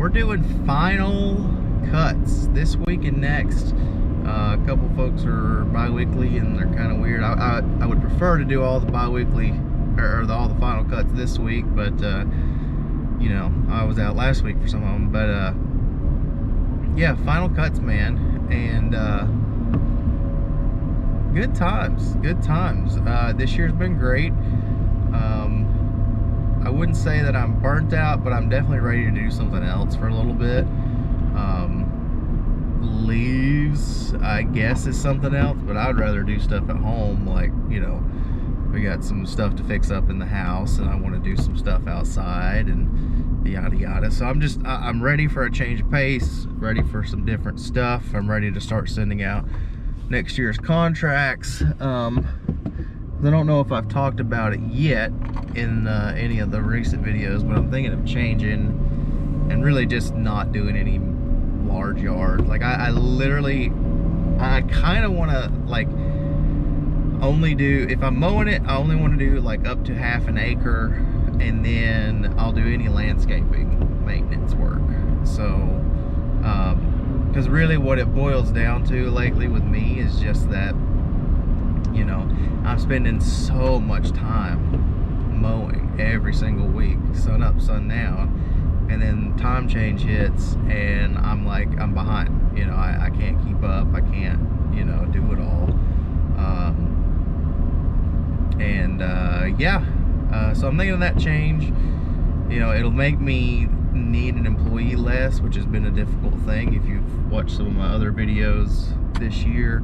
we're doing final cuts this week and next. A couple folks are bi-weekly and they're kind of weird. I would prefer to do all the bi-weekly or all the final cuts this week, but you know, I was out last week for some of them. But yeah, final cuts, man, and good times. This year's been great. I wouldn't say that I'm burnt out, but I'm definitely ready to do something else for a little bit. Leaves, I guess, is something else, but I'd rather do stuff at home. Like, you know, we got some stuff to fix up in the house, and I want to do some stuff outside, and yada yada. So I'm ready for a change of pace, ready for some different stuff. I'm ready to start sending out next year's contracts. I don't know if I've talked about it yet in any of the recent videos, but I'm thinking of changing and really just not doing any large yard. Like I kind of want to like only do, if I'm mowing it, I only want to do like up to half an acre, and then I'll do any landscaping maintenance work. So because really what it boils down to lately with me is just that, you know, I'm spending so much time mowing every single week, sun up, sun down, and then time change hits and I'm like, I'm behind. You know, I can't keep up. I can't, you know, do it all. So I'm thinking of that change. You know, it'll make me need an employee less, which has been a difficult thing. If you've watched some of my other videos this year,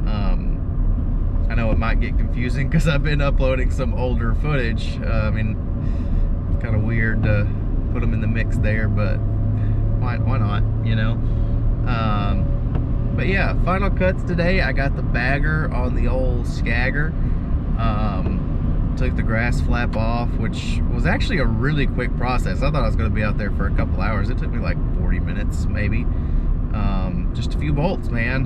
I know it might get confusing because I've been uploading some older footage. I mean, it's kind of weird to put them in the mix there, but why not, you know? But yeah, final cuts today. I got the bagger on the old Scagger. Took the grass flap off, which was actually a really quick process. I thought I was going to be out there for a couple hours. It took me like 40 minutes maybe. Just a few bolts, man.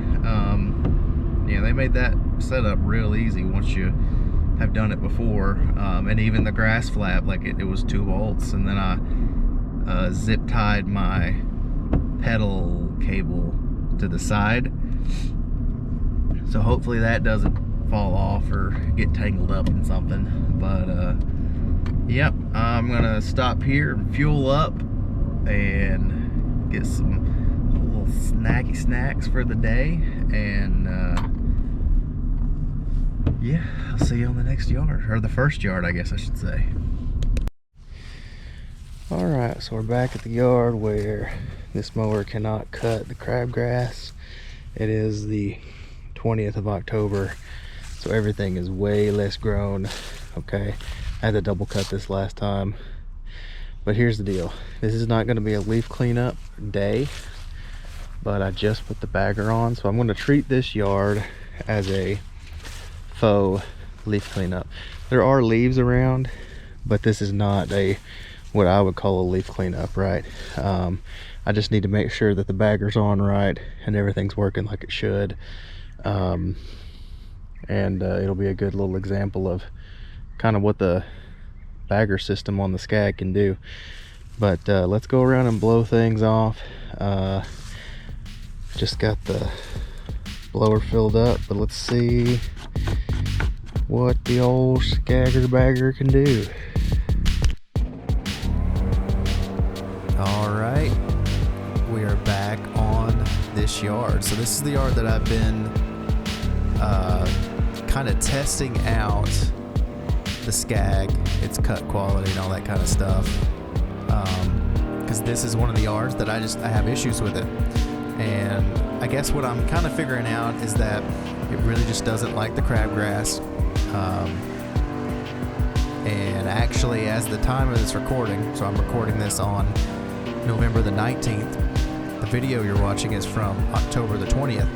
Yeah, they made that setup real easy once you have done it before. And even the grass flap, like it was 2 bolts, and then I zip tied my pedal cable to the side, so hopefully that doesn't fall off or get tangled up in something. But yep, I'm gonna stop here and fuel up and get some little snacky snacks for the day, and yeah, I'll see you on the next yard, or the first yard, I guess I should say. Alright, so we're back at the yard where this mower cannot cut the crabgrass. It is the 20th of October, so everything is way less grown. Okay, I had to double cut this last time, but here's the deal. This is not going to be a leaf cleanup day, but I just put the bagger on, so I'm going to treat this yard as a faux leaf cleanup. There are leaves around, but this is not a what I would call a leaf cleanup, right? I just need to make sure that the bagger's on right and everything's working like it should. And it'll be a good little example of kind of what the bagger system on the Scag can do. But let's go around and blow things off. Just got the blower filled up, but let's see what the old Scagger bagger can do. Alright, we are back on this yard. So this is the yard that I've been kind of testing out the Scag, its cut quality and all that kind of stuff, because this is one of the yards that I have issues with it. And I guess what I'm kind of figuring out is that it really just doesn't like the crabgrass. And actually, as the time of this recording, so I'm recording this on November the 19th, the video you're watching is from October the 20th.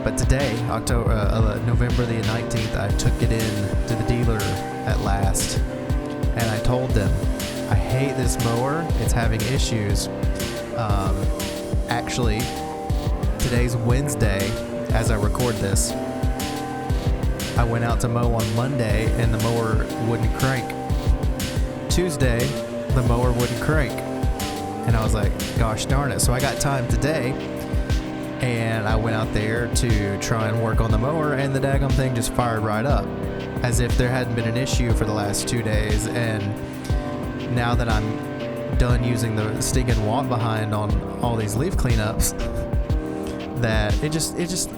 But today, November the 19th, I took it in to the dealer at last, and I told them, I hate this mower, it's having issues. Actually, today's Wednesday, as I record this. I went out to mow on Monday and the mower wouldn't crank. Tuesday, the mower wouldn't crank. And I was like, gosh darn it. So I got time today, and I went out there to try and work on the mower, and the daggum thing just fired right up, as if there hadn't been an issue for the last 2 days. And now that I'm done using the stinking walk behind on all these leaf cleanups, that it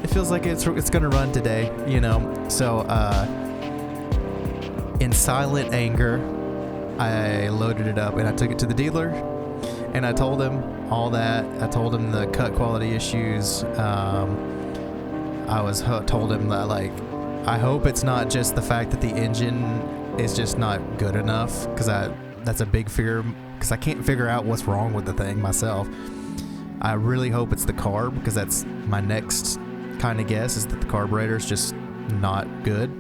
feels like it's gonna run today, you know. So in silent anger, I loaded it up and I took it to the dealer, and I told him all that. I told him the cut quality issues. Told him that, like, I hope it's not just the fact that the engine is just not good enough, because that's a big fear, because I can't figure out what's wrong with the thing myself. I really hope it's the carb, because that's my next kind of guess, is that the carburetor's just not good.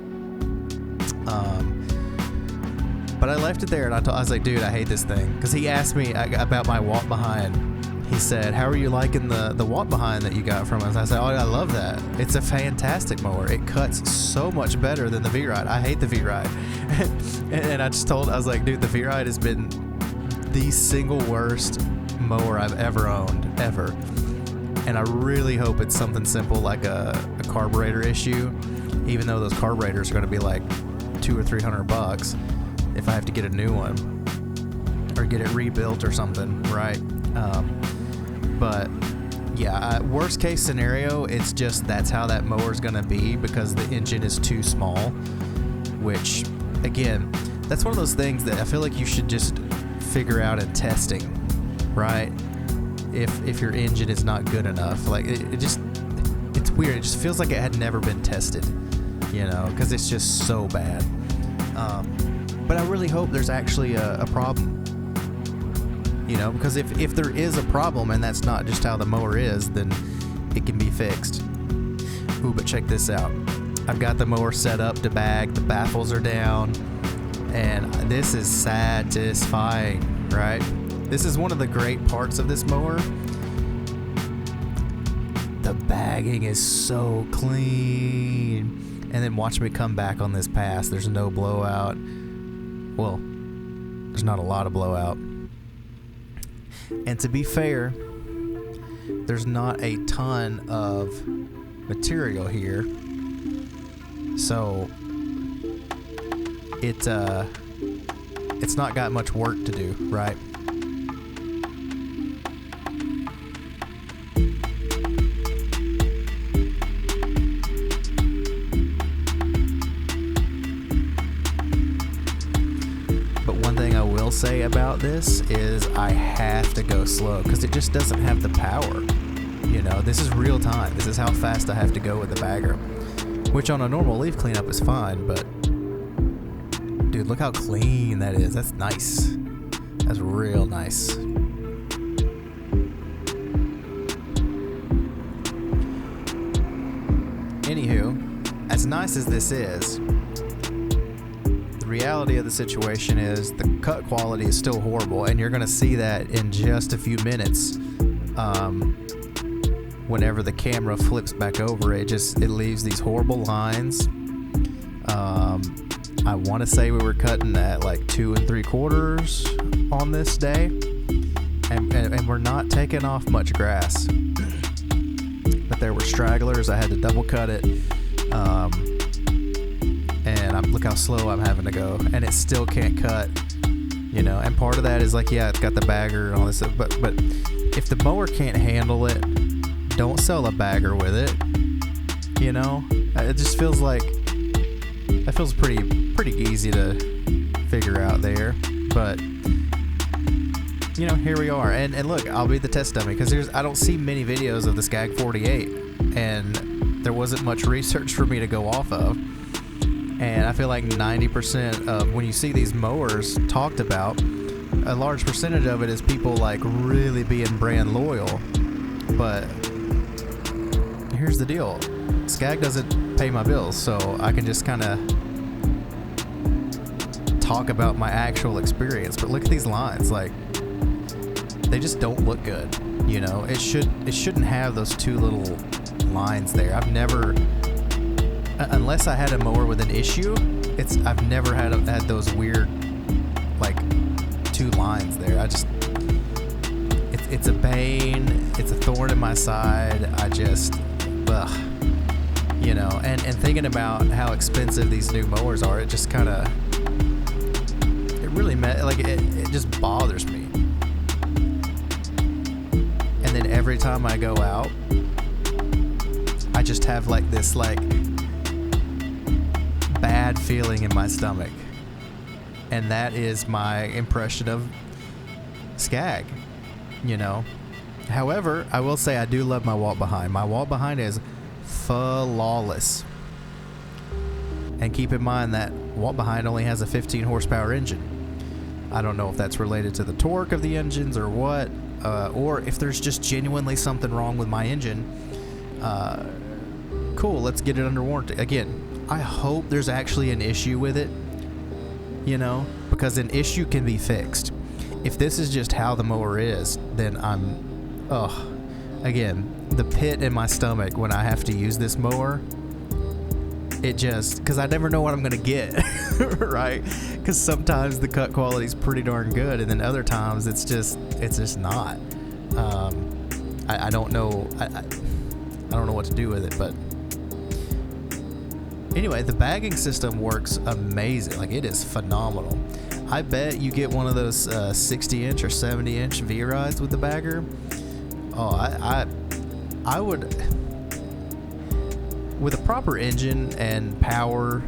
But I left it there, and I was like, dude, I hate this thing. Because he asked me about my walk behind. He said, how are you liking the walk behind that you got from us? I said, oh, I love that. It's a fantastic mower. It cuts so much better than the V-Ride. I hate the V-Ride. And I was like, dude, the V-Ride has been the single worst mower I've ever owned, ever. And I really hope it's something simple like a carburetor issue, even though those carburetors are going to be like $200 or $300 if I have to get a new one or get it rebuilt or something, right? But yeah, worst case scenario, it's just that's how that mower's going to be, because the engine is too small, which, again, that's one of those things that I feel like you should just figure out in testing, right? If your engine is not good enough, like it's weird. It just feels like it had never been tested, you know, because it's just so bad. But I really hope there's actually a problem, you know, because if there is a problem and that's not just how the mower is, then it can be fixed. Ooh, but check this out. I've got the mower set up to bag, the baffles are down, and this is satisfying, right? This is one of the great parts of this mower. The bagging is so clean. And then watch me come back on this pass. There's no blowout. Well, there's not a lot of blowout. And to be fair, there's not a ton of material here. So it's not got much work to do, right? Say about this is I have to go slow, because it just doesn't have the power. You know, this is real time. This is how fast I have to go with the bagger, which on a normal leaf cleanup is fine, but dude, look how clean that is. That's nice. That's real nice. Anywho, as nice as this is, reality of the situation is the cut quality is still horrible, and you're going to see that in just a few minutes. Whenever the camera flips back over, it leaves these horrible lines. I want to say we were cutting at like 2 3/4 on this day, and we're not taking off much grass, but there were stragglers. I had to double cut it. And look how slow I'm having to go, and it still can't cut, you know. And part of that is like, yeah, it's got the bagger and all this stuff, but if the mower can't handle it, don't sell a bagger with it, you know. It just feels like that feels pretty easy to figure out there, but you know, here we are. And look, I'll be the test dummy, because I don't see many videos of the Scag 48, and there wasn't much research for me to go off of. And I feel like 90% of when you see these mowers talked about, a large percentage of it is people like really being brand loyal. But here's the deal. Scag doesn't pay my bills, so I can just kind of talk about my actual experience. But look at these lines. Like, they just don't look good. You know, it shouldn't have those two little lines there. I've never... Unless I had a mower with an issue, I've never had those weird, like, two lines there. it's a bane. It's a thorn in my side. I just, ugh. You know, and thinking about how expensive these new mowers are, it just kind of, it really, it just bothers me. And then every time I go out, I just have like this like bad feeling in my stomach. And that is my impression of Scag, you know. However, I will say I do love my walk behind. My walk behind is flawless. And keep in mind that walk behind only has a 15 horsepower engine. I don't know if that's related to the torque of the engines or what, or if there's just genuinely something wrong with my engine. Cool, let's get it under warranty. Again, I hope there's actually an issue with it, you know, because an issue can be fixed. If this is just how the mower is, then again, the pit in my stomach when I have to use this mower, it just, because I never know what I'm going to get, right? Because sometimes the cut quality is pretty darn good, and then other times it's just not. I don't know. I don't know what to do with it, but anyway, the bagging system works amazing. Like, it is phenomenal. I bet you get one of those 60-inch or 70-inch V-rides with the bagger. Oh, I would, with a proper engine and power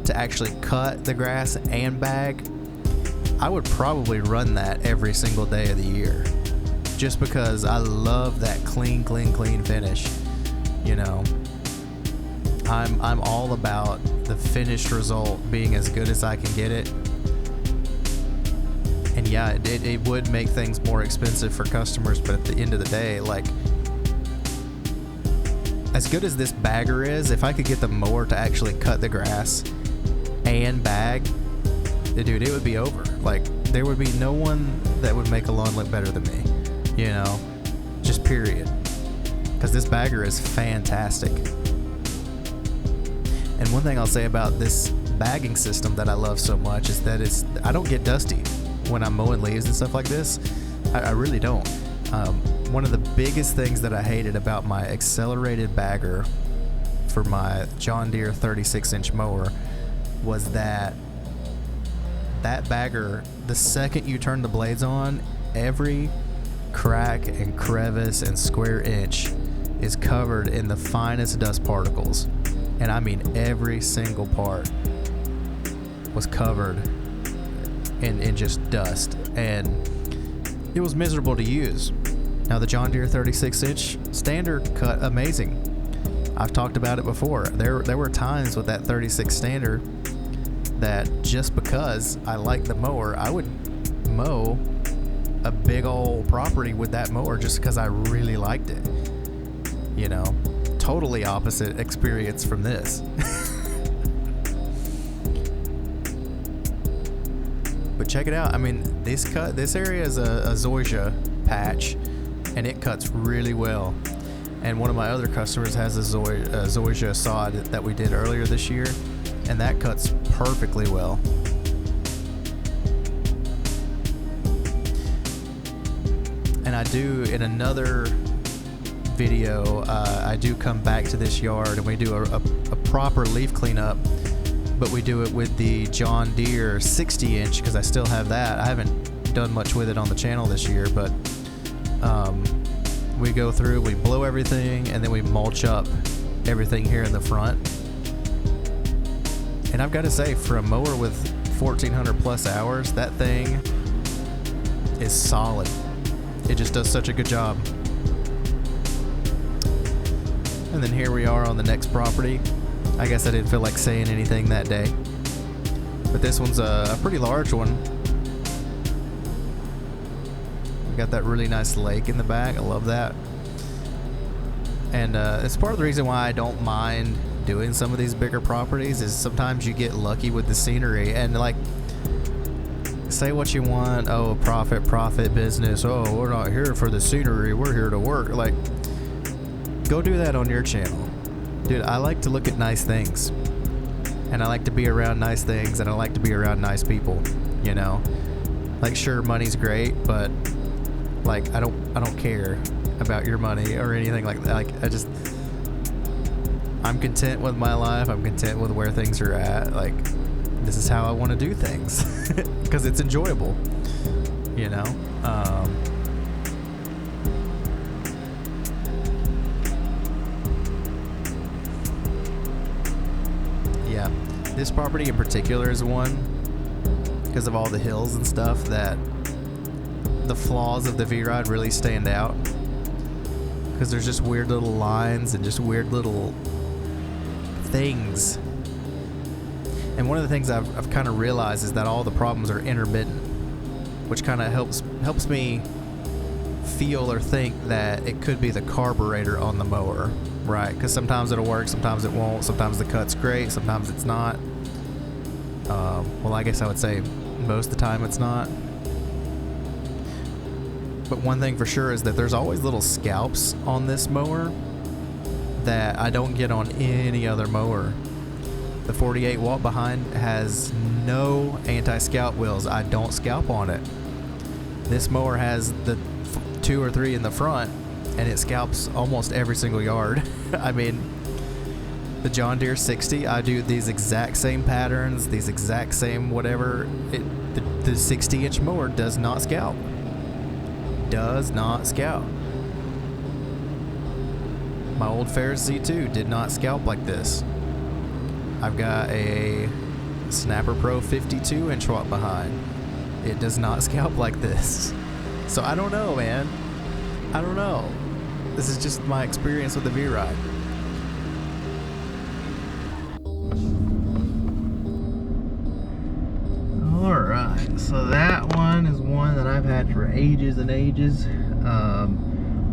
to actually cut the grass and bag, I would probably run that every single day of the year, just because I love that clean finish. You know, I'm all about the finished result being as good as I can get it. And yeah, it would make things more expensive for customers, but at the end of the day, like, as good as this bagger is, if I could get the mower to actually cut the grass and bag, dude, it would be over. Like, there would be no one that would make a lawn look better than me, you know, just period. Because this bagger is fantastic. And one thing I'll say about this bagging system that I love so much is that I don't get dusty when I'm mowing leaves and stuff like this. I really don't. One of the biggest things that I hated about my accelerated bagger for my John Deere 36-inch mower was that bagger, the second you turn the blades on, every crack and crevice and square inch is covered in the finest dust particles. And I mean every single part was covered in just dust, and it was miserable to use. Now, the John Deere 36-inch standard cut amazing. I've talked about it before. There were times with that 36 standard that just because I liked the mower, I would mow a big old property with that mower just because I really liked it. You know, totally opposite experience from this. But check it out. I mean, this area is a zoysia patch, and it cuts really well. And one of my other customers has a zoysia sod that we did earlier this year, and that cuts perfectly well. And I do, in another video, I do come back to this yard and we do a proper leaf cleanup, but we do it with the John Deere 60-inch because I still have that. I haven't done much with it on the channel this year, but we go through, we blow everything, and then we mulch up everything here in the front. And I've got to say, for a mower with 1,400 plus hours, that thing is solid. It just does such a good job. And then here we are on the next property. I guess I didn't feel like saying anything that day, but this one's a pretty large one. We got that really nice lake in the back. I love that. And it's part of the reason why I don't mind doing some of these bigger properties is sometimes you get lucky with the scenery. And like, say what you want, oh, profit business, oh, we're not here for the scenery, we're here to work. Like, go do that on your channel. Dude, I like to look at nice things, and I like to be around nice things, and I like to be around nice people, you know? Like, sure, money's great, but Like, I don't care about your money or anything like that. Like, I'm content with my life. I'm content with where things are at. Like, this is how I want to do things because it's enjoyable, you know? Yeah, this property in particular is one because of all the hills and stuff that the flaws of the V-Ride really stand out, because there's just weird little lines and just weird little things. And one of the things I've kind of realized is that all the problems are intermittent, which kind of helps me feel or think that it could be the carburetor on the mower, right? Because sometimes it'll work, sometimes it won't, sometimes the cut's great, sometimes it's not. Well, I guess I would say most of the time it's not. But one thing for sure is that there's always little scalps on this mower that I don't get on any other mower. The 48 watt behind has no anti-scalp wheels. I don't scalp on it. This mower has the 2 or 3 in the front, and it scalps almost every single yard. I mean, the John Deere 60, I do these exact same patterns, these exact same whatever. The 60-inch mower does not scalp. Does not scalp. My old Ferris Z2 did not scalp like this. I've got a Snapper Pro 52-inch watt behind. It does not scalp like this. So I don't know, man. I don't know. This is just my experience with the V-Ride. Alright, so that one is one that I've had for ages and ages.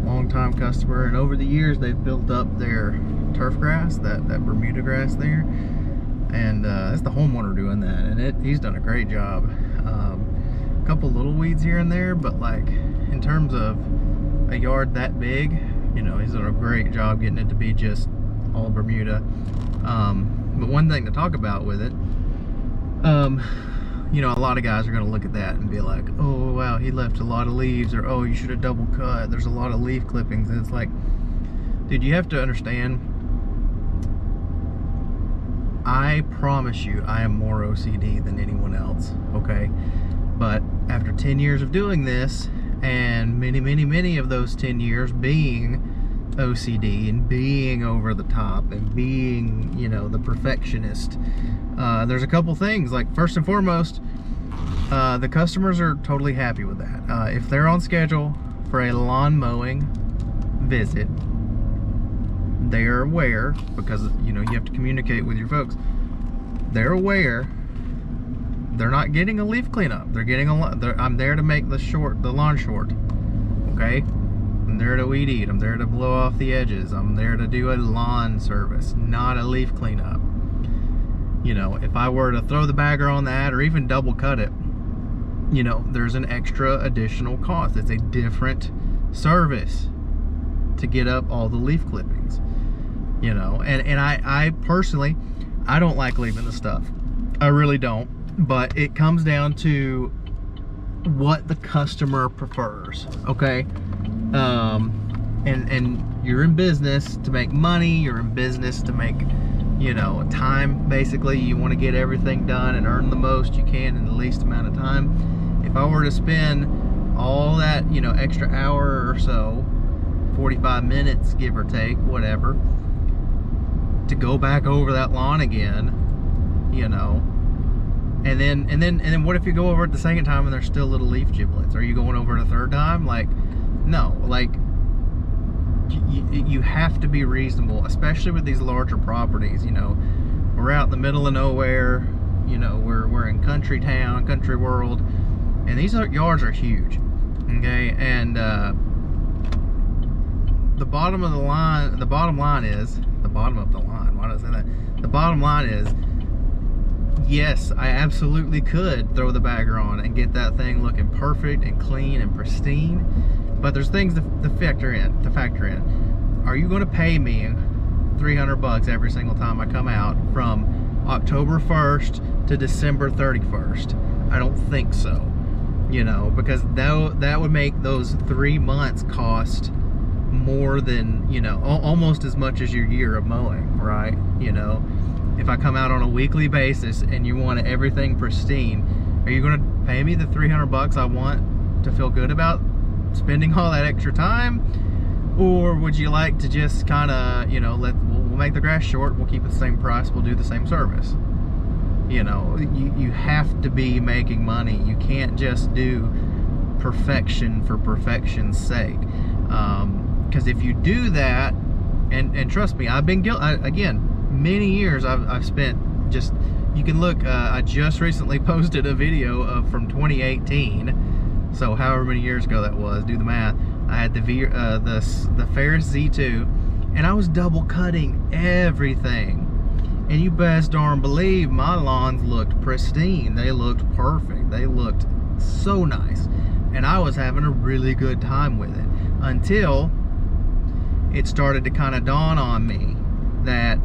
Long-time customer, and over the years they've built up their turf grass, that Bermuda grass there, and that's the homeowner doing that, and he's done a great job. A couple little weeds here and there, but like in terms of a yard that big, you know, he's done a great job getting it to be just all Bermuda. But one thing to talk about with it, you know, a lot of guys are going to look at that and be like, oh wow, he left a lot of leaves, or oh, you should have double cut, there's a lot of leaf clippings. And it's like, dude, you have to understand, I promise you I am more OCD than anyone else, okay? But after 10 years of doing this, and many of those 10 years being OCD and being over the top and being, you know, the perfectionist, there's a couple things. Like, first and foremost, the customers are totally happy with that. If they're on schedule for a lawn mowing visit, they're aware, because, you know, you have to communicate with your folks. They're aware they're not getting a leaf cleanup. They're getting I'm there to make the lawn short, okay? I'm there to weed eat. I'm there to blow off the edges. I'm there to do a lawn service, not a leaf cleanup. You know, if I were to throw the bagger on that or even double cut it, you know, there's an extra additional cost. It's a different service to get up all the leaf clippings, you know. And I personally, I don't like leaving the stuff. I really don't. But it comes down to what the customer prefers, okay? And you're in business to make money. You're in business to make, you know, time. Basically, you want to get everything done and earn the most you can in the least amount of time. If I were to spend all that, you know, extra hour or so, 45 minutes, give or take, whatever, to go back over that lawn again, you know, and then what if you go over it the second time and there's still little leaf giblets? Are you going over it a third time? Like, no. Like, you have to be reasonable, especially with these larger properties. You know, we're out in the middle of nowhere. You know, we're in country town, country world, and these yards are huge. Okay, and the bottom of the line. The bottom line is the bottom of the line. Why did I say that? The bottom line is, yes, I absolutely could throw the bagger on and get that thing looking perfect and clean and pristine, but there's things to factor in. Are you going to pay me $300 every single time I come out from October 1st to December 31st? I don't think so. you know, because that would make those 3 months cost more than, you know, almost as much as your year of mowing, right? You know, if I come out on a weekly basis and you want everything pristine, are you going to pay me the $300 I want to feel good about spending all that extra time? Or would you like to just kind of, you know, we'll make the grass short, we'll keep it the same price, we'll do the same service? You know, you have to be making money. You can't just do perfection for perfection's sake. Because if you do that, and trust me, I've been guilty. Again, many years I've spent just, you can look, I just recently posted a video from 2018, so however many years ago that was, do the math. I had the Ferris Z2, and I was double cutting everything. And you best darn believe my lawns looked pristine. They looked perfect. They looked so nice. And I was having a really good time with it until it started to kind of dawn on me that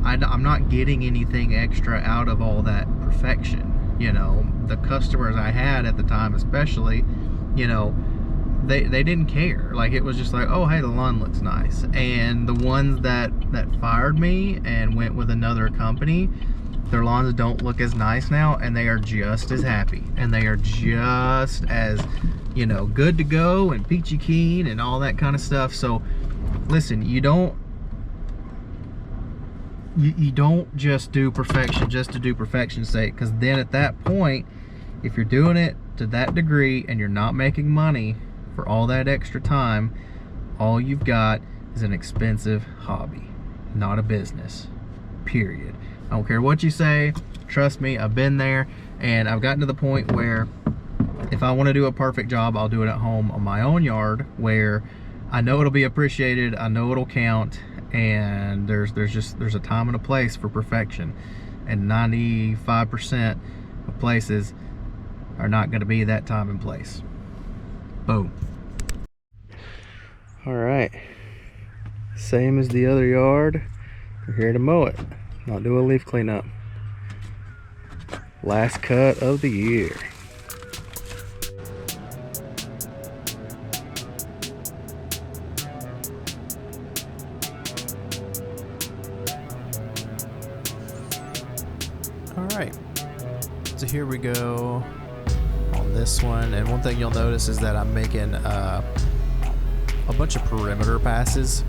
I'm not getting anything extra out of all that perfection. You know, the customers I had at the time especially, you know, they didn't care. Like, it was just like, oh, hey, the lawn looks nice. And the ones that fired me and went with another company, their lawns don't look as nice now, and they are just as happy, and they are just as, you know, good to go and peachy keen and all that kind of stuff. So listen, you don't just do perfection just to do perfection's sake, because then at that point, if you're doing it to that degree and you're not making money for all that extra time, all you've got is an expensive hobby, not a business, period. I don't care what you say, trust me, I've been there, and I've gotten to the point where if I want to do a perfect job, I'll do it at home on my own yard, where I know it'll be appreciated, I know it'll count, and there's a time and a place for perfection, and 95% of places are not going to be that time and place. Boom. All right, same as the other yard, we're here to mow it, not do a leaf cleanup. Last cut of the year. All right, so here we go on this one, and one thing you'll notice is that I'm making a bunch of perimeter passes,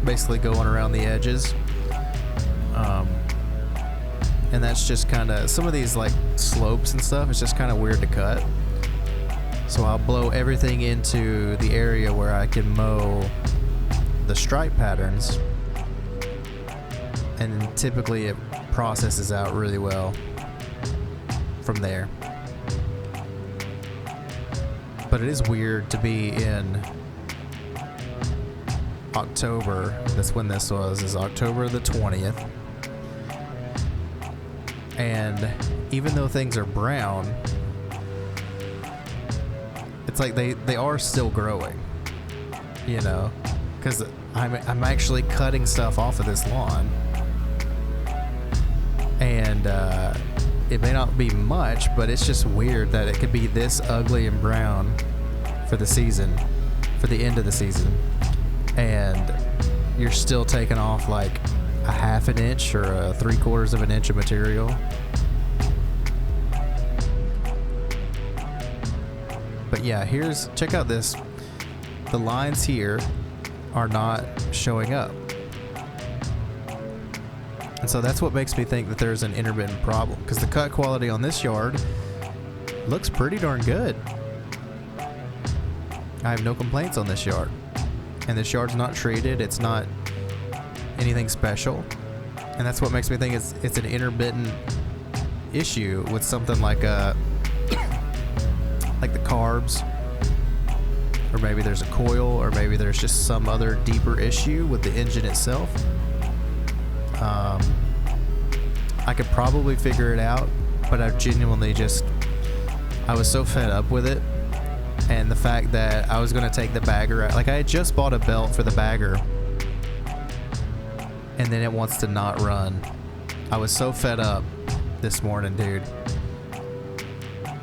basically going around the edges, and that's just kind of, some of these like slopes and stuff, it's just kind of weird to cut, so I'll blow everything into the area where I can mow the stripe patterns, and typically it processes out really well from there. But it is weird to be in October. That's when this was, is October the 20th. And even though things are brown, it's like they are still growing, you know, because I'm actually cutting stuff off of this lawn. And it may not be much, but it's just weird that it could be this ugly and brown for the season, for the end of the season, and you're still taking off like a 1/2 inch or a 3/4 of an inch of material. But yeah, check out this. The lines here are not showing up. And so that's what makes me think that there's an intermittent problem, because the cut quality on this yard looks pretty darn good. I have no complaints on this yard. And this yard's not treated, it's not anything special. And that's what makes me think it's an intermittent issue with something like like the carbs, or maybe there's a coil, or maybe there's just some other deeper issue with the engine itself. I could probably figure it out, but I genuinely I was so fed up with it, and the fact that I was going to take the bagger out. Like, I had just bought a belt for the bagger, and then it wants to not run. I was so fed up this morning, dude.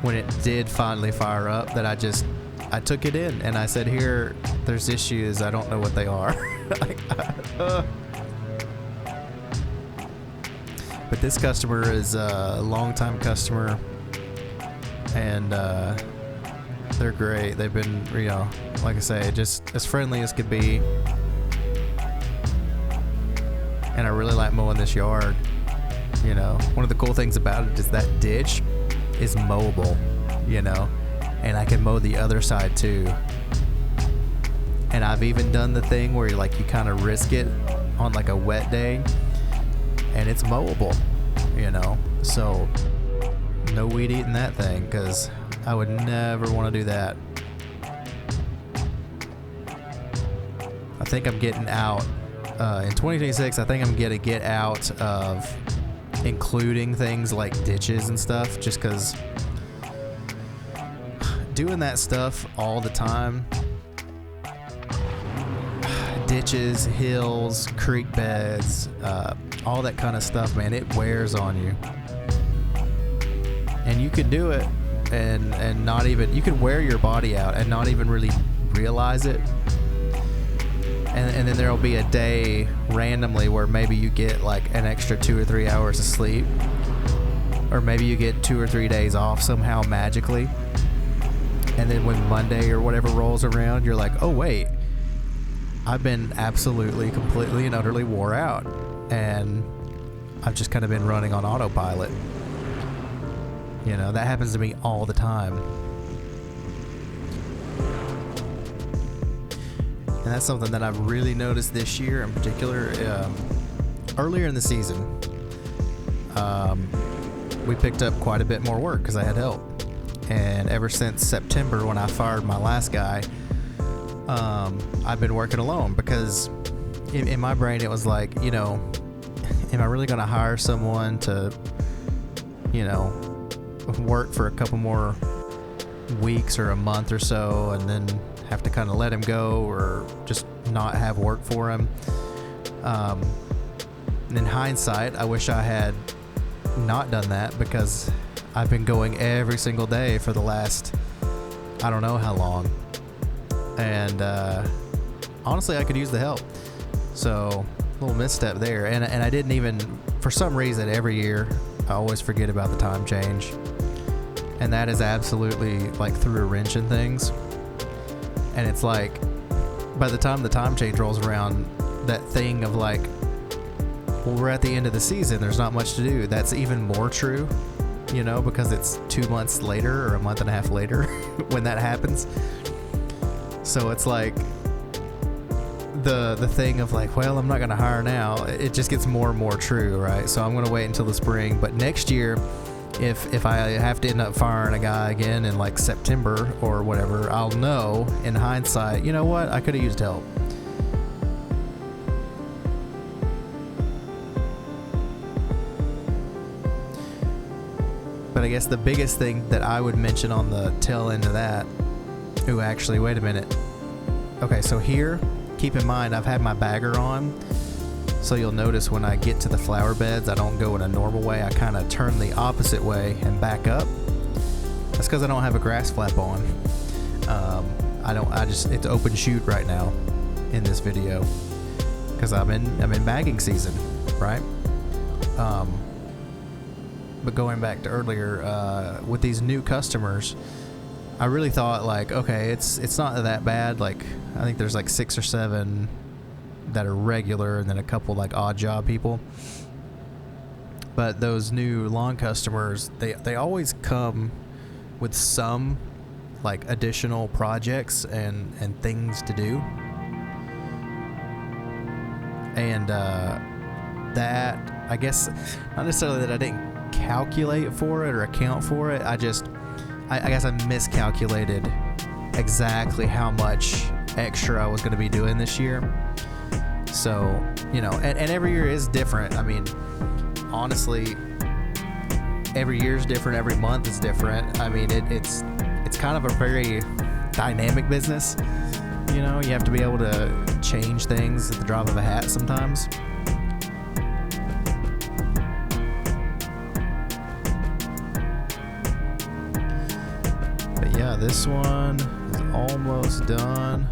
when it did finally fire up, that I took it in and I said, here, there's issues. I don't know what they are. But this customer is a longtime customer, and they're great. They've been, like I say, just as friendly as could be. And I really like mowing this yard. One of the cool things about it is that ditch is mowable, and I can mow the other side too. And I've even done the thing where you kind of risk it on like a wet day, and it's mowable, so no weed eating that thing, because I would never want to do that. I think I'm getting out in 2026. I think I'm gonna get out of including things like ditches and stuff, just because doing that stuff all the time, ditches, hills, creek beds, all that kind of stuff, man, it wears on you. And you can do it and not even, you can wear your body out and not even really realize it. And then there'll be a day randomly where maybe you get like an extra 2 or 3 hours of sleep, or maybe you get 2 or 3 days off somehow magically. And then when Monday or whatever rolls around, you're like, oh wait, I've been absolutely, completely and utterly wore out, and I've just kind of been running on autopilot. That happens to me all the time. And that's something that I've really noticed this year in particular. Earlier in the season, we picked up quite a bit more work because I had help. And ever since September, when I fired my last guy, I've been working alone, because in my brain it was like, am I really going to hire someone to, work for a couple more weeks or a month or so, and then have to kind of let him go or just not have work for him? And in hindsight, I wish I had not done that, because I've been going every single day for the last, I don't know how long. And honestly, I could use the help. So, a little misstep there. And I didn't even, for some reason, every year, I always forget about the time change. And that is absolutely like threw a wrench in things. And it's like, by the time the time change rolls around, that thing of like, well, we're at the end of the season, there's not much to do. That's even more true, because it's 2 months later or a month and a half later when that happens. So it's like the thing of like, well, I'm not going to hire now. It just gets more and more true, right? So I'm going to wait until the spring. But next year, if I have to end up firing a guy again in like September or whatever, I'll know in hindsight, you know what? I could have used help. But I guess the biggest thing that I would mention on the tail end of that, ooh, actually, wait a minute. Okay, so here, keep in mind, I've had my bagger on. So you'll notice when I get to the flower beds, I don't go in a normal way. I kind of turn the opposite way and back up. That's because I don't have a grass flap on. It's open shoot right now in this video, because I'm in bagging season, right? But going back to earlier, with these new customers, I really thought like, okay, it's not that bad. Like, I think there's like 6 or 7 that are regular, and then a couple like odd job people. But those new lawn customers, they always come with some like additional projects and things to do. And that, I guess, not necessarily that I didn't calculate for it or account for it. I guess I miscalculated exactly how much extra I was going to be doing this year. So, and every year is different. I mean, honestly, every year is different. Every month is different. I mean, it's kind of a very dynamic business. You have to be able to change things at the drop of a hat sometimes. This one is almost done.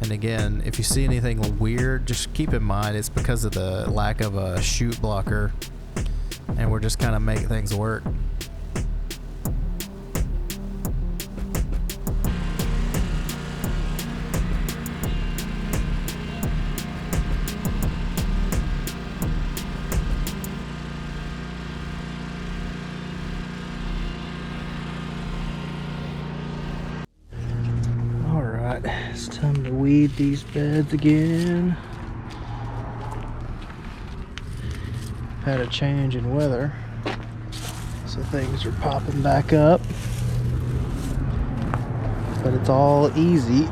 And again, if you see anything weird, just keep in mind it's because of the lack of a chute blocker, and we're just kind of making things work. It's time to weed these beds again. Had a change in weather, so things are popping back up, but it's all easy.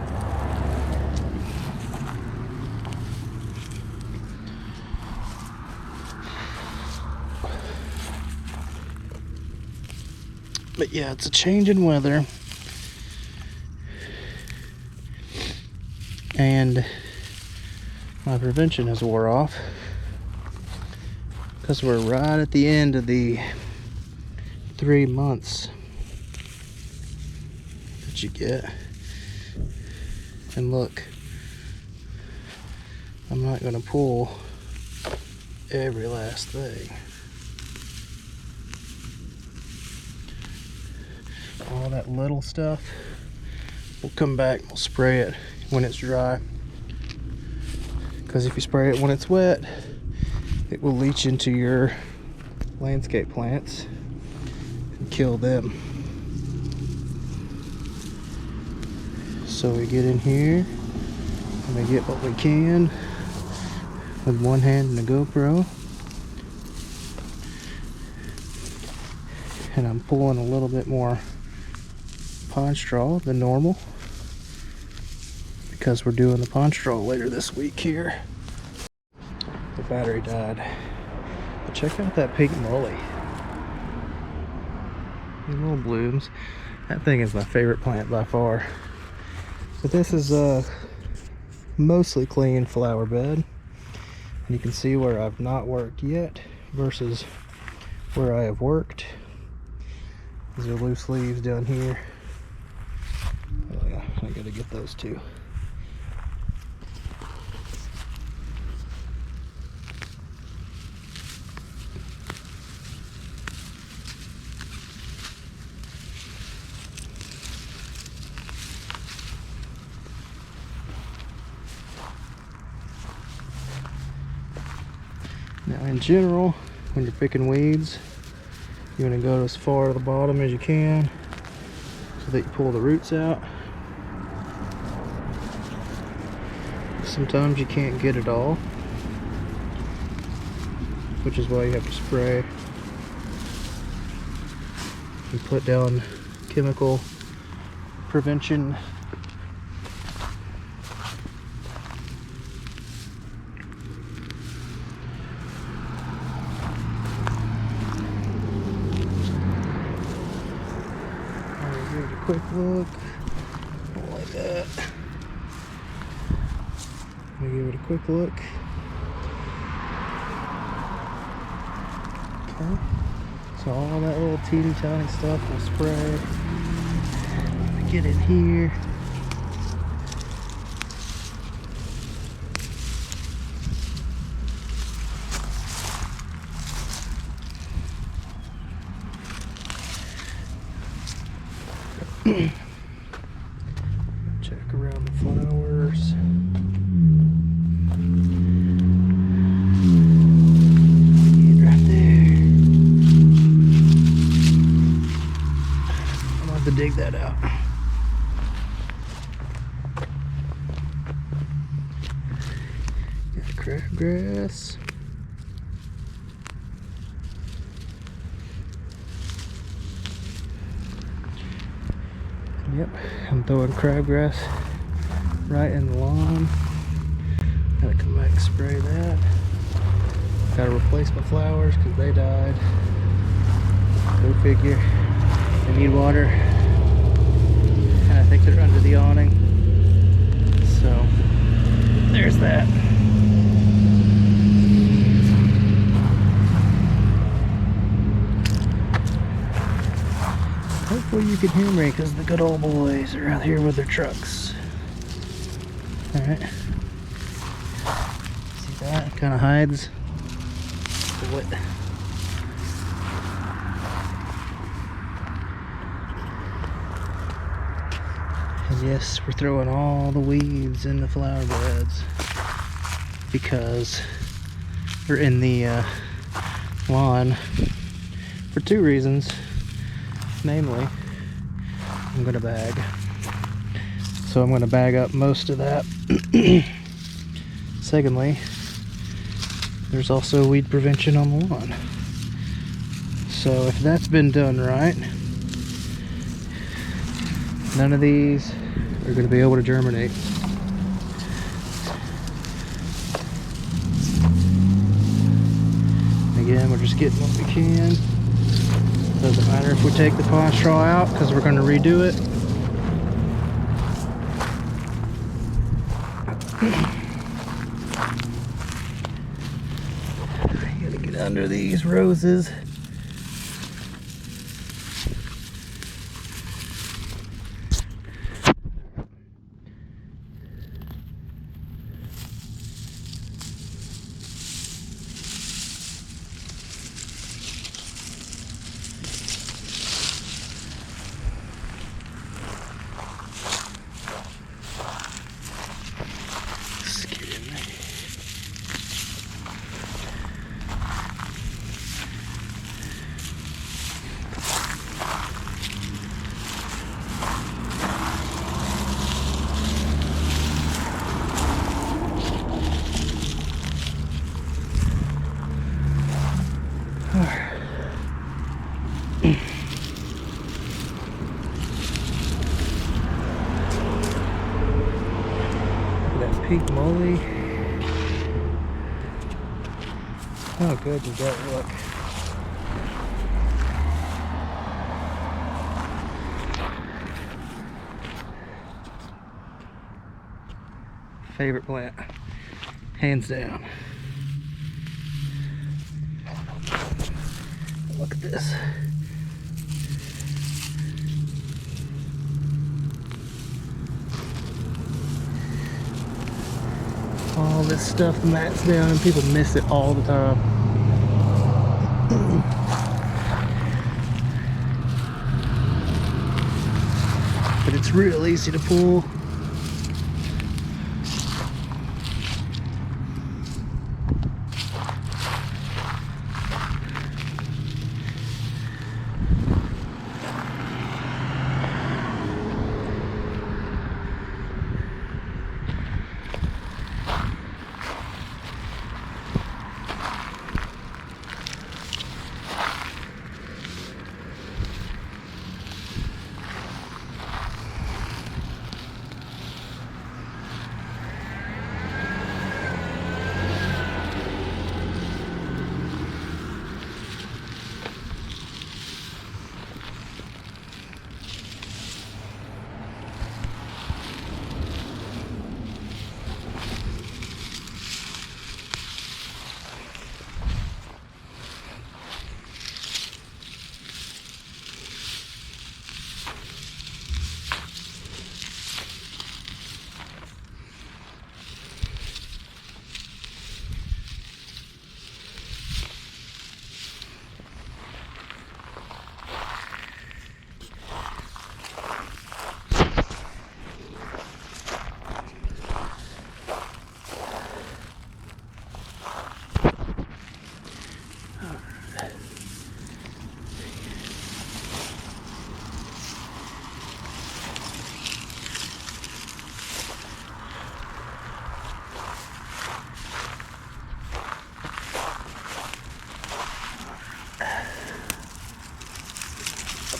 But yeah, it's a change in weather. And my prevention has wore off because we're right at the end of the 3 months that you get. And look, I'm not going to pull every last thing. All that little stuff, we'll come back and we'll spray it when it's dry, because if you spray it when it's wet, it will leach into your landscape plants and kill them. So we get in here and we get what we can with one hand and a GoPro, and I'm pulling a little bit more pine straw than normal because we're doing the pine straw later this week here. The battery died. But check out that pink mully. These little blooms. That thing is my favorite plant by far. But this is a mostly clean flower bed. And you can see where I've not worked yet versus where I have worked. These are loose leaves down here. Oh yeah, I gotta get those too. Now in general, when you're picking weeds, you want to go as far to the bottom as you can so that you pull the roots out. Sometimes you can't get it all, which is why you have to spray and put down chemical prevention. Quick look, like that. I'm gonna give it a quick look. Okay, so all that little teeny tiny stuff will spray. Get in here. Check around the flowers. Get right there. I'm gonna have to dig that out. Got crabgrass. Yep, I'm throwing crabgrass right in the lawn. Gotta come back and spray that. Gotta replace my flowers because they died. Go figure. They need water. And I think they're under the awning. So, there's that. Well, you can hear me because the good old boys are out here with their trucks. Alright. See that? It kind of hides what. And yes, we're throwing all the weeds in the flower beds because they're in the lawn for two reasons. Namely, I'm gonna bag. So I'm gonna bag up most of that. Secondly, there's also weed prevention on the lawn. So if that's been done right, none of these are gonna be able to germinate. Again, we're just getting what we can. Doesn't matter if we take the pond straw out because we're going to redo it. Gotta get under these roses. Pink moly. How good does that look? Favorite plant, hands down. Look at this. All this stuff mats down and people miss it all the time. But it's real easy to pull.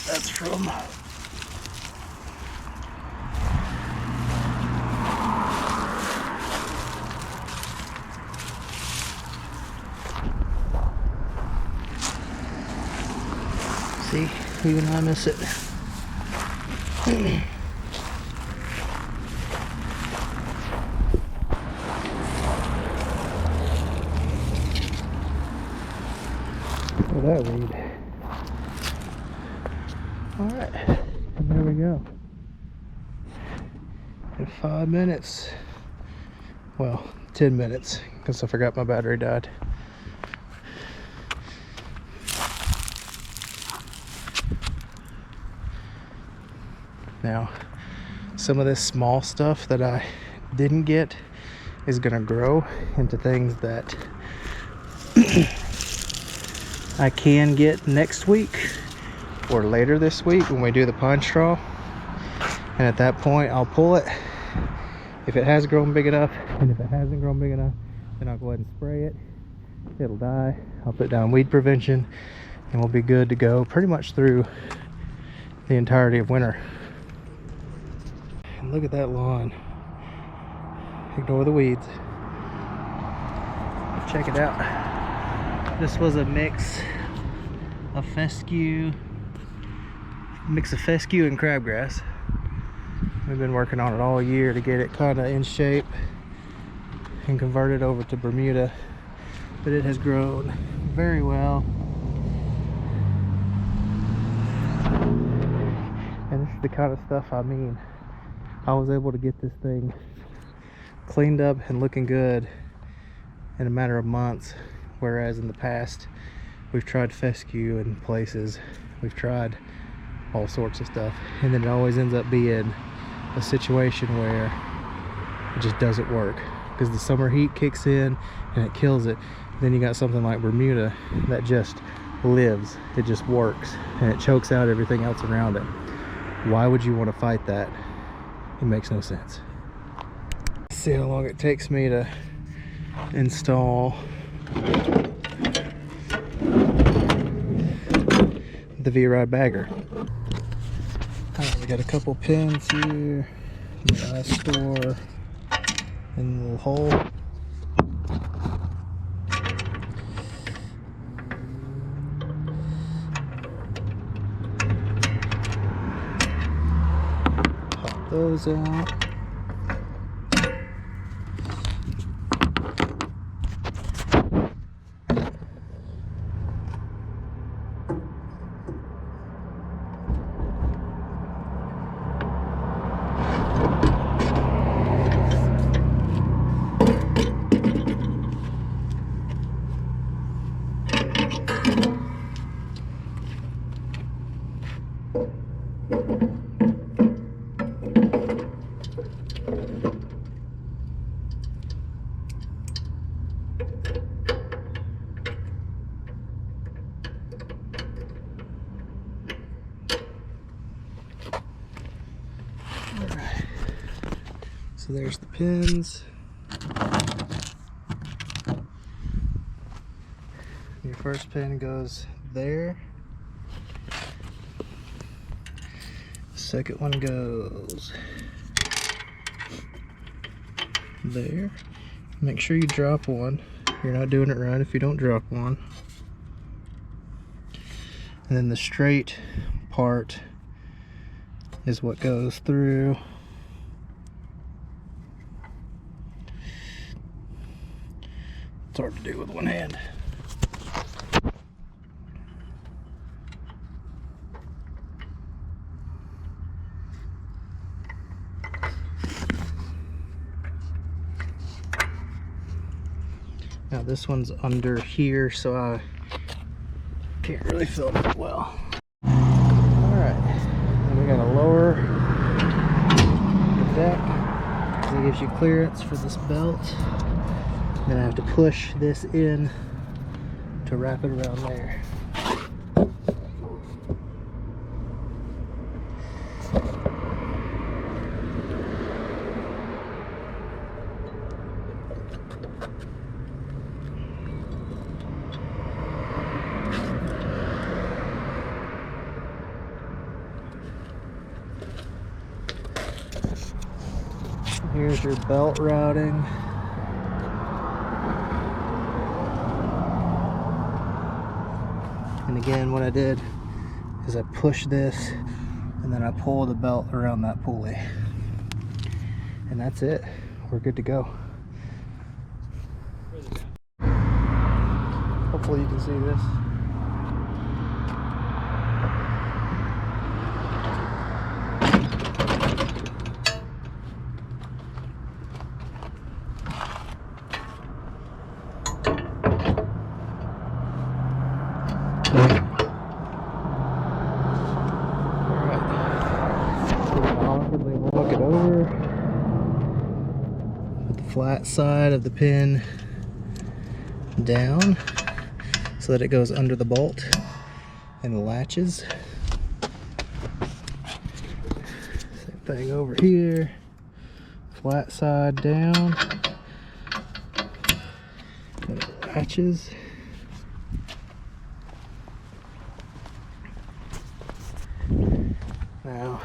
That's from see, even I miss it. Look at that weed. Alright, and there we go. In 5 minutes, well, 10 minutes, because I forgot my battery died. Now, some of this small stuff that I didn't get is gonna grow into things that I can get next week or later this week when we do the pine straw. And at that point, I'll pull it if it has grown big enough, and if it hasn't grown big enough, then I'll go ahead and spray it. It'll die. I'll put down weed prevention, and we'll be good to go pretty much through the entirety of winter. And look at that lawn. Ignore the weeds. Check it out. This was a mix of fescue and crabgrass. We've been working on it all year to get it kind of in shape and converted over to Bermuda, but it has grown very well. And this is the kind of stuff I mean. I was able to get this thing cleaned up and looking good in a matter of months, whereas in the past we've tried fescue in places, we've tried all sorts of stuff, and then it always ends up being a situation where it just doesn't work because the summer heat kicks in and it kills it. Then you got something like Bermuda that just lives, it just works, and it chokes out everything else around it. Why would you want to fight that? It makes no sense. See how long it takes me to install the V-Rod bagger. Alright, we got a couple pins here that I store in the little hole. Pop those out. So there's the pins. Your first pin goes there. Second one goes there. Make sure you drop one. You're not doing it right if you don't drop one. And then the straight part is what goes through. It's hard to do with one hand. Now this one's under here, so I can't really film it well. Alright, and we gotta lower the deck, so it gives you clearance for this belt. Then I have to push this in to wrap it around there. Here's your belt routing. And again, what I did is I push this and then I pull the belt around that pulley. And that's it. We're good to go. Hopefully you can see this. flat side of the pin down so that it goes under the bolt and the latches. Same thing over here, flat side down, and it latches. Now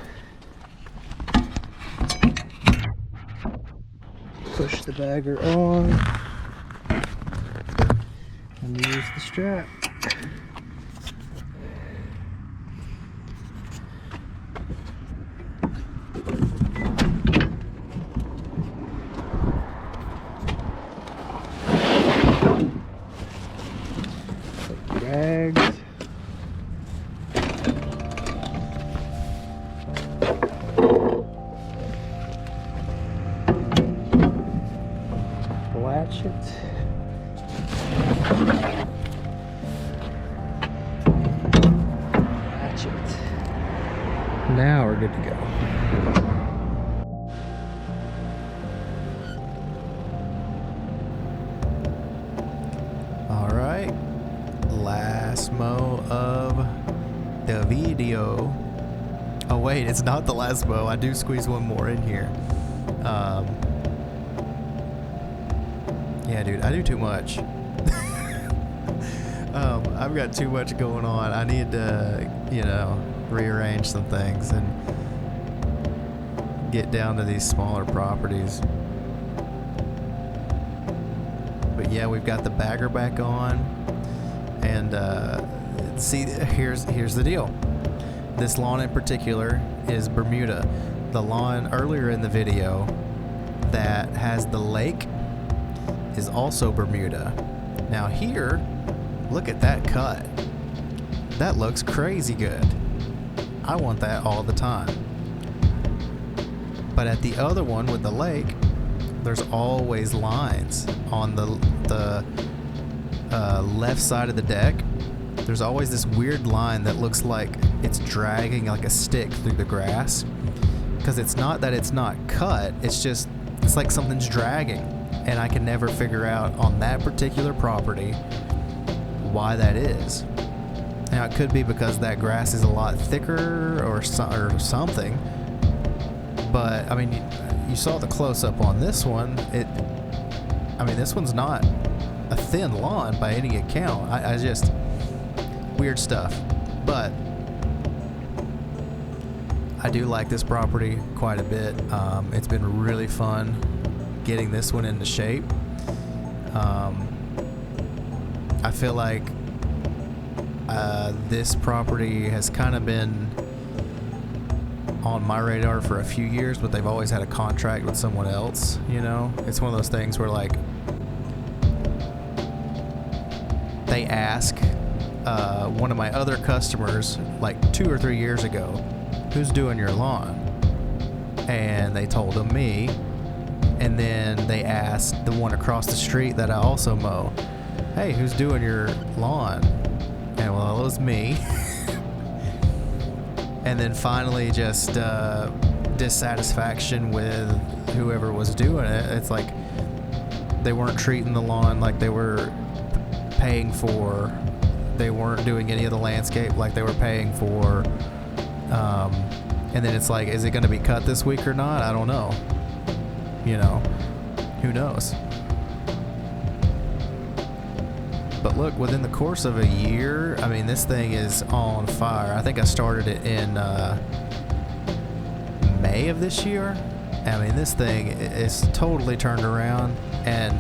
push the bagger on and use the strap. Bags. Latch it. Latch it. Now we're good to go. All right, last mow of the video. Oh wait, it's not the last mow. I do squeeze one more in here. Yeah, dude, I do too much. I've got too much going on. I need to, you know, rearrange some things and get down to these smaller properties. But yeah, we've got the bagger back on, and see, here's the deal. This lawn in particular is Bermuda. The lawn earlier in the video that has the lake is also Bermuda. Now here, look at that cut. That looks crazy good. I want that all the time. But at the other one with the lake, there's always lines on the left side of the deck. There's always this weird line that looks like it's dragging like a stick through the grass. Because it's not that it's not cut, it's like something's dragging. And I can never figure out on that particular property why that is. Now it could be because that grass is a lot thicker or something. But I mean, you saw the close-up on this one. This one's not a thin lawn by any account. I just weird stuff. But I do like this property quite a bit. It's been really fun getting this one into shape. I feel like this property has kind of been on my radar for a few years, but they've always had a contract with someone else, you know? It's one of those things where, like, they ask one of my other customers, like 2 or 3 years ago, who's doing your lawn? And they told them me. And then they asked the one across the street that I also mow, hey, who's doing your lawn? And well, it was me. And then finally just dissatisfaction with whoever was doing it. It's like they weren't treating the lawn like they were paying for. They weren't doing any of the landscape like they were paying for. And then it's like, is it going to be cut this week or not? I don't know. You know, who knows? But look, within the course of a year, I mean, this thing is on fire. I think I started it in May of this year. I mean, this thing is totally turned around. And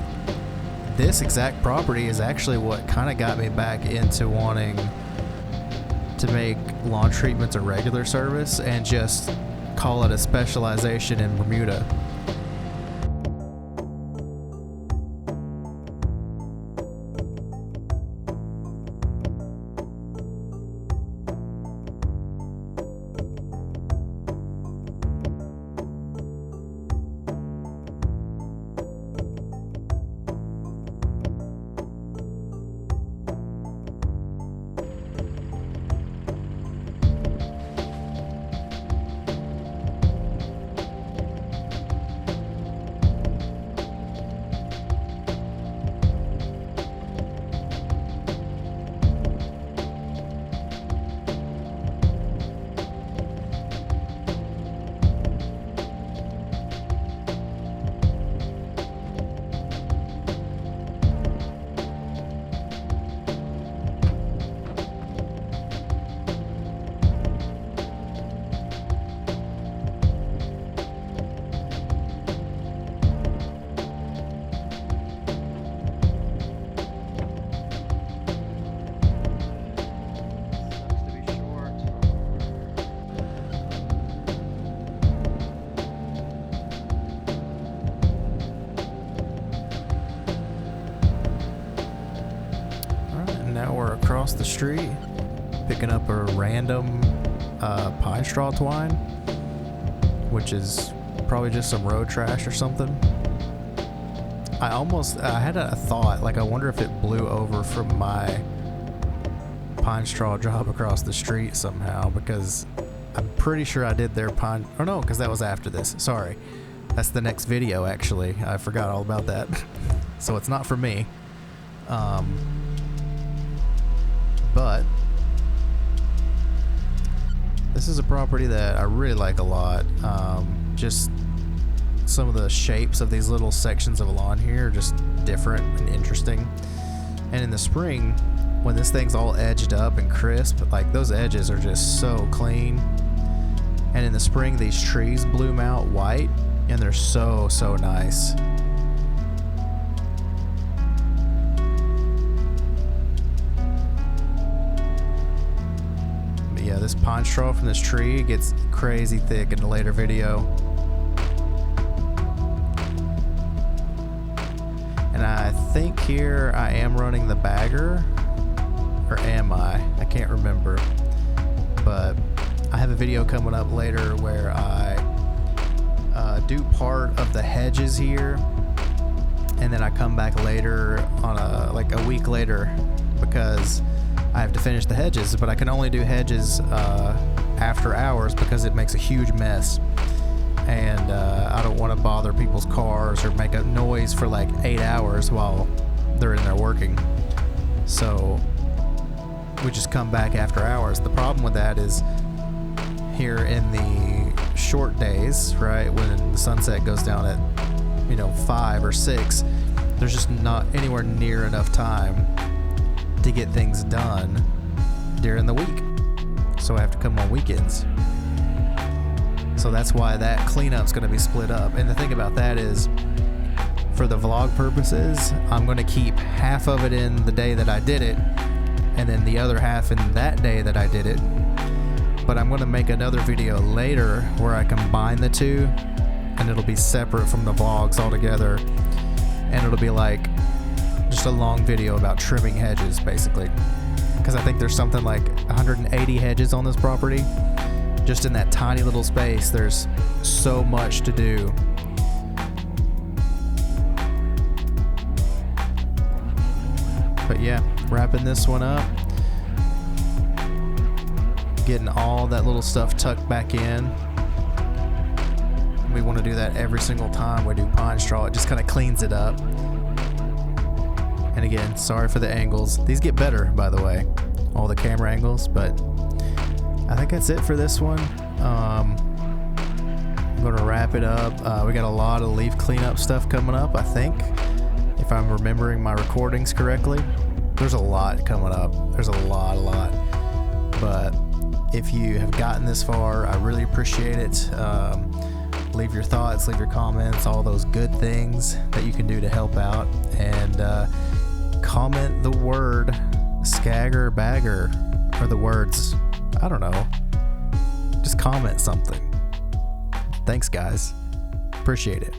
this exact property is actually what kind of got me back into wanting to make lawn treatments a regular service and just call it a specialization in Bermuda. now we're across the street picking up a random pine straw twine, which is probably just some road trash or something. I had a thought, like I wonder if it blew over from my pine straw job across the street somehow, because I'm pretty sure I did their pine, or no, because that was after this. Sorry. That's the next video, actually. I forgot all about that. So it's not for me. But this is a property that I really like a lot. Just some of the shapes of these little sections of lawn here are just different and interesting. And in the spring, when this thing's all edged up and crisp, like those edges are just so clean. And in the spring, these trees bloom out white, and they're so nice. But yeah, this pine straw from this tree gets crazy thick in a later video. And I think here I am running the bagger, or am I? I can't remember. But I have a video coming up later where I do part of the hedges here, and then I come back later on a week later, because I have to finish the hedges, but I can only do hedges after hours because it makes a huge mess, and I don't want to bother people's cars or make a noise for like 8 hours while they're in there working. So we just come back after hours. The problem with that is here in the short days, right, when the sunset goes down at 5 or 6, there's just not anywhere near enough time to get things done during the week, so I have to come on weekends. So that's why that cleanup's going to be split up. And the thing about that is, for the vlog purposes, I'm going to keep half of it in the day that I did it, and then the other half in that day that I did it. But I'm going to make another video later where I combine the two, and it'll be separate from the vlogs altogether, and it'll be like just a long video about trimming hedges, basically, because I think there's something like 180 hedges on this property. Just in that tiny little space, there's so much to do. But yeah, wrapping this one up, getting all that little stuff tucked back in. We want to do that every single time we do pine straw. It just kind of cleans it up. And again, sorry for the angles. These get better, by the way, all the camera angles, but I think that's it for this one. I'm going to wrap it up. We got a lot of leaf cleanup stuff coming up, I think, if I'm remembering my recordings correctly. There's a lot coming up. There's a lot. But if you have gotten this far, I really appreciate it. Leave your thoughts, leave your comments, all those good things that you can do to help out. And comment the word Scag or bagger, or the words, I don't know. Just comment something. Thanks, guys. Appreciate it.